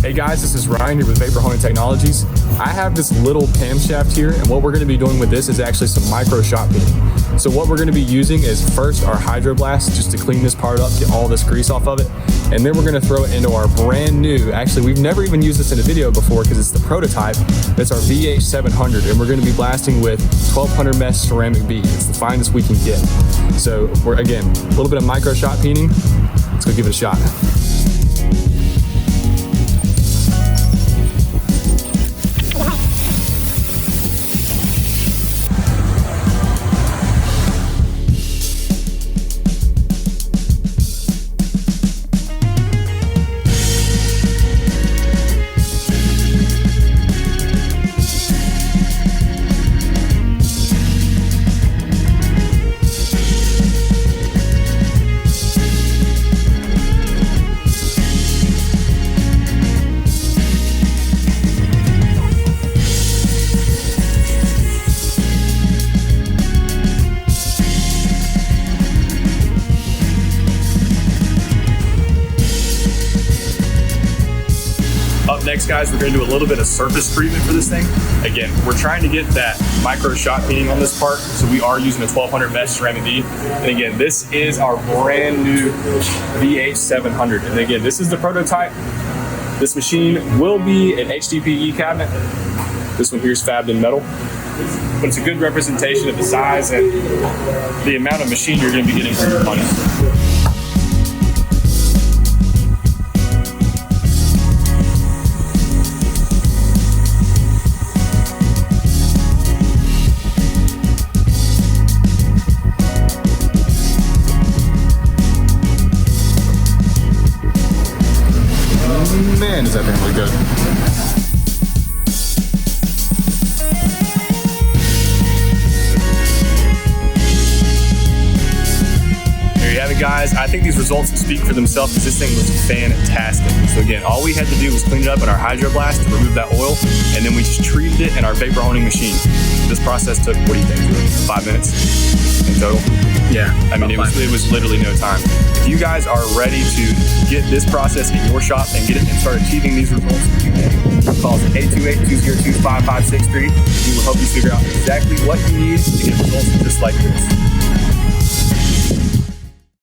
Hey guys, this is Ryan here with Vapor Honing Technologies. I have this little camshaft here, and what we're going to be doing with this is actually some micro shot peening. So what we're going to be using is first our hydroblast, just to clean this part up, get all this grease off of it, and then we're going to throw it into our brand new, actually we've never even used this in a video before because it's the prototype, it's our VH700, and we're going to be blasting with 1200 mesh ceramic bead. It's the finest we can get. So we're, again, a little bit of micro shot peening. Let's go give it a shot. Up next, guys, we're going to do a little bit of surface treatment for this thing. Again, we're trying to get that micro shot peening on this part, so we are using a 1200 mesh ceramic bead. And again, this is our brand new VH700. And again, this is the prototype. This machine will be an HDPE cabinet. This one here is fabbed in metal, but it's a good representation of the size and the amount of machine you're going to be getting for your money. Man, does that thing look good. There you have it, guys. I think these results speak for themselves because this thing was fantastic. So again, all we had to do was clean it up in our hydroblast to remove that oil, and then we just treated it in our vapor honing machine. This process took, what do you think, 5 minutes in total? Yeah, I mean, it was literally no time. If you guys are ready to get this process in your shop and get it and start achieving these results, call us at 828-202-5563. We will help you figure out exactly what you need to get results just like this.